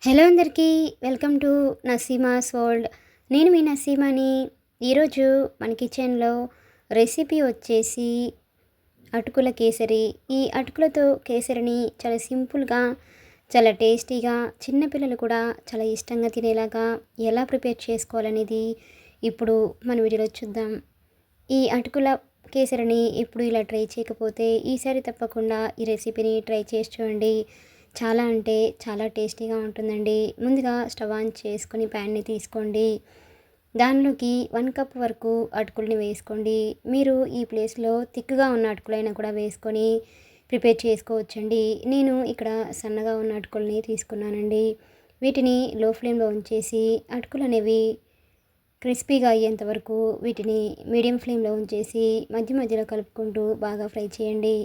Hello అందరికీ welcome to Naseema's world. నేను మీ నసీమాని. ఈరోజు మన కిచెన్లో రెసిపీ వచ్చేసి అటుకుల కేసరి. ఈ అటుకులతో కేసరిని చాలా సింపుల్గా, చాలా టేస్టీగా, చిన్నపిల్లలు కూడా చాలా ఇష్టంగా తినేలాగా ఎలా ప్రిపేర్ చేసుకోవాలనేది ఇప్పుడు మన వీడియోలో చూద్దాం. ఈ అటుకుల కేసరిని ఎప్పుడు ఇలా ట్రై చేయకపోతే ఈసారి తప్పకుండా ఈ రెసిపీని ట్రై చేసి చూడండి. చాలా అంటే చాలా టేస్టీగా ఉంటుందండి. ముందుగా స్టవ్ ఆన్ చేసుకొని ప్యాన్ని తీసుకోండి. దానిలోకి 1 కప్ వరకు అటుకుల్ని వేసుకోండి. మీరు ఈ ప్లేస్లో థిక్గా ఉన్న అటుకులైనా కూడా వేసుకొని ప్రిపేర్ చేసుకోవచ్చండి. నేను ఇక్కడ సన్నగా ఉన్న అటుకుల్ని తీసుకున్నానండి. వీటిని లో ఫ్లేమ్లో ఉంచేసి అటుకులు అనేవి క్రిస్పీగా అయ్యేంత వరకు వీటిని మీడియం ఫ్లేమ్లో ఉంచేసి మధ్య మధ్యలో కలుపుకుంటూ బాగా ఫ్రై చేయండి.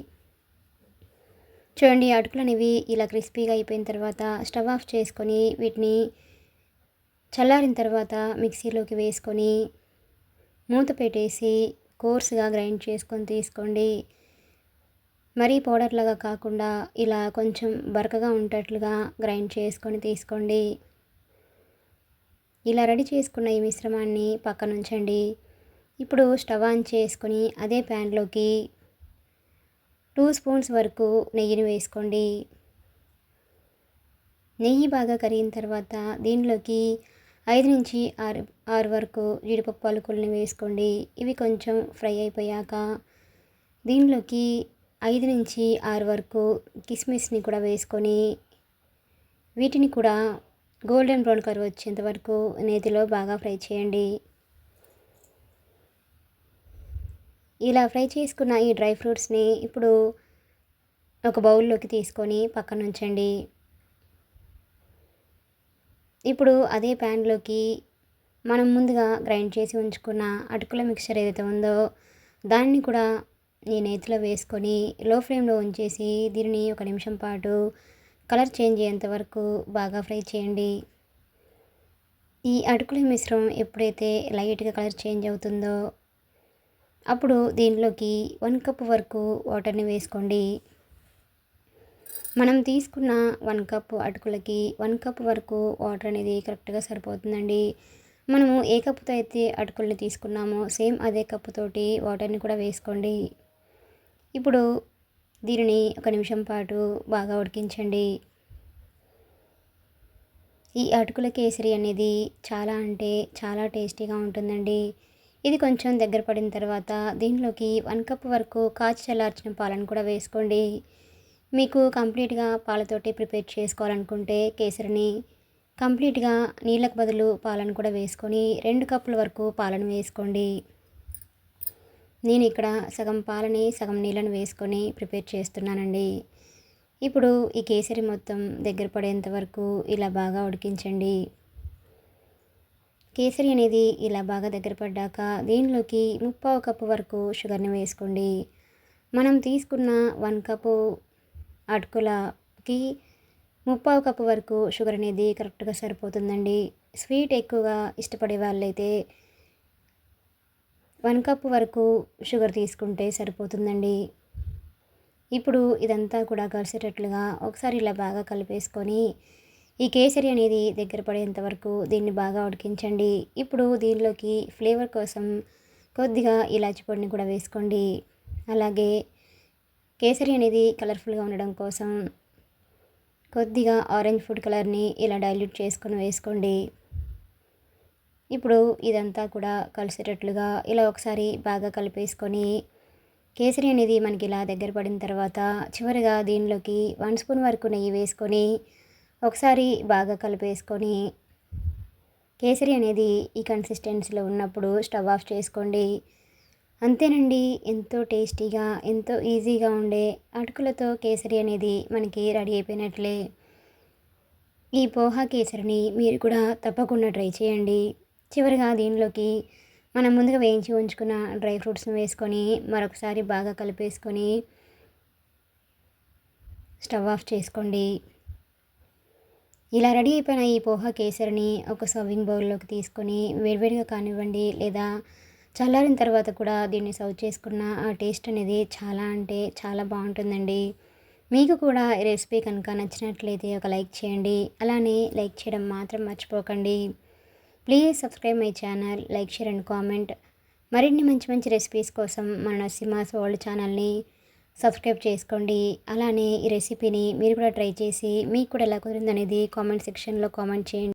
చూడండి, అటుకులు అనేవి ఇలా క్రిస్పీగా అయిపోయిన తర్వాత స్టవ్ ఆఫ్ చేసుకొని వీటిని చల్లారిన తర్వాత మిక్సీలోకి వేసుకొని మూత పెట్టేసి కోర్స్గా గ్రైండ్ చేసుకొని తీసుకోండి. మరీ పౌడర్ లాగా కాకుండా ఇలా కొంచెం బరకగా ఉండేట్లుగా గ్రైండ్ చేసుకొని తీసుకోండి. ఇలా రెడీ చేసుకున్న ఈ మిశ్రమాన్ని పక్కన ఉంచండి. ఇప్పుడు స్టవ్ ఆన్ చేసుకొని అదే ప్యాన్లోకి 2 స్పూన్స్ వరకు నెయ్యిని వేసుకోండి. నెయ్యి బాగా కరిగిన తర్వాత దీనిలోకి 5 నుంచి 6 వరకు జీడిపప్పు పలుకుల్ని వేసుకోండి. ఇవి కొంచెం ఫ్రై అయిపోయాక దీనిలోకి 5 నుంచి 6 వరకు కిస్మిస్ని కూడా వేసుకొని వీటిని కూడా గోల్డెన్ బ్రౌన్ కలర్ వచ్చేంత వరకు నేతిలో బాగా ఫ్రై చేయండి. ఇలా ఫ్రై చేసుకున్న ఈ డ్రై ఫ్రూట్స్ని ఇప్పుడు ఒక బౌల్లోకి తీసుకొని పక్కన ఉంచండి. ఇప్పుడు అదే ప్యాన్లోకి మనం ముందుగా గ్రైండ్ చేసి ఉంచుకున్న అటుకుల మిక్చర్ ఏదైతే ఉందో దాన్ని కూడా ఈ నేతిలో వేసుకొని లో ఫ్లేమ్లో ఉంచేసి దీనిని 1 నిమిషం పాటు కలర్ చేంజ్ అయ్యేంత వరకు బాగా ఫ్రై చేయండి. ఈ అటుకుల మిశ్రమం ఎప్పుడైతే లైట్గా కలర్ చేంజ్ అవుతుందో అప్పుడు దీనిలోకి 1 కప్ వరకు వాటర్ని వేసుకోండి. మనం తీసుకున్న 1 కప్ అటుకులకి 1 కప్ వరకు వాటర్ అనేది కరెక్ట్గా సరిపోతుందండి. మనము ఏ కప్పుతో అయితే అటుకుల్ని తీసుకున్నామో సేమ్ అదే కప్పుతోటి వాటర్ని కూడా వేసుకోండి. ఇప్పుడు దీనిని 1 నిమిషం పాటు బాగా ఉడికించండి. ఈ అటుకుల కేసరి అనేది చాలా అంటే చాలా టేస్టీగా ఉంటుందండి. ఇది కొంచెం దగ్గర పడిన తర్వాత దీనిలోకి 1 కప్ వరకు కాచి చల్లార్చిన పాలను కూడా వేసుకోండి. మీకు కంప్లీట్గా పాలతోటి ప్రిపేర్ చేసుకోవాలనుకుంటే కేసరిని కంప్లీట్గా నీళ్ళకు బదులు పాలను కూడా వేసుకొని 2 కప్పుల వరకు పాలను వేసుకోండి. నేను ఇక్కడ సగం పాలని సగం నీళ్ళను వేసుకొని ప్రిపేర్ చేస్తున్నానండి. ఇప్పుడు ఈ కేసరి మొత్తం దగ్గర పడేంత వరకు ఇలా బాగా ఉడికించండి. కేసరి అనేది ఇలా బాగా దగ్గర పడ్డాక దీనిలోకి 3/4 కప్పు వరకు షుగర్ని వేసుకోండి. మనం తీసుకున్న 1 కప్పు అటుకులకి 3/4 కప్పు వరకు షుగర్ అనేది కరెక్ట్గా సరిపోతుందండి. స్వీట్ ఎక్కువగా ఇష్టపడే వాళ్ళైతే 1 కప్పు వరకు షుగర్ తీసుకుంటే సరిపోతుందండి. ఇప్పుడు ఇదంతా కూడా కలిసేటట్లుగా ఒకసారి ఇలా బాగా కలిపేసుకొని ఈ కేసరి అనేది దగ్గర పడేంత వరకు దీన్ని బాగా ఉడికించండి. ఇప్పుడు దీనిలోకి ఫ్లేవర్ కోసం కొద్దిగా ఇలాచి పొడిని కూడా వేసుకోండి. అలాగే కేసరి అనేది కలర్ఫుల్గా ఉండడం కోసం కొద్దిగా ఆరెంజ్ ఫుడ్ కలర్ని ఇలా డైల్యూట్ చేసుకొని వేసుకోండి. ఇప్పుడు ఇదంతా కూడా కలిసేటట్లుగా ఇలా ఒకసారి బాగా కలిపేసుకొని కేసరి అనేది మనకి ఇలా దగ్గర పడిన తర్వాత చివరిగా దీనిలోకి 1 స్పూన్ వరకు నెయ్యి వేసుకొని ఒకసారి బాగా కలిపేసుకొని కేసరి అనేది ఈ కన్సిస్టెన్సీలో ఉన్నప్పుడు స్టవ్ ఆఫ్ చేసుకోండి. అంతేనండి, ఎంతో టేస్టీగా ఎంతో ఈజీగా ఉండే అటుకులతో కేసరి అనేది మనకి రెడీ అయిపోయినట్లే. ఈ పోహా కేసరిని మీరు కూడా తప్పకుండా ట్రై చేయండి. చివరిగా దీనిలోకి మనం ముందుగా వేయించి ఉంచుకున్న డ్రై ఫ్రూట్స్ని వేసుకొని మరొకసారి బాగా కలిపేసుకొని స్టవ్ ఆఫ్ చేసుకోండి. ఇలా రెడీ అయిపోయిన ఈ పోహా కేసరిని ఒక సర్వింగ్ బౌల్లోకి తీసుకొని వేడివేడిగా కానివ్వండి లేదా చల్లారిన తర్వాత కూడా దీన్ని సర్వ్ చేసుకున్న ఆ టేస్ట్ అనేది చాలా అంటే చాలా బాగుంటుందండి. మీకు కూడా ఈ రెసిపీ కనుక నచ్చినట్లయితే ఒక లైక్ చేయండి. అలానే లైక్ చేయడం మాత్రం మర్చిపోకండి. Please subscribe my channel, like, share and comment. మరిన్ని మంచి మంచి రెసిపీస్ కోసం మన నరసింహాస్ వరల్డ్ ఛానల్ని సబ్స్క్రైబ్ చేసుకోండి. అలానే ఈ రెసిపీని మీరు కూడా ట్రై చేసి మీకు కూడా ఎలా కుదిరిందనేది కామెంట్ సెక్షన్లో కామెంట్ చేయండి.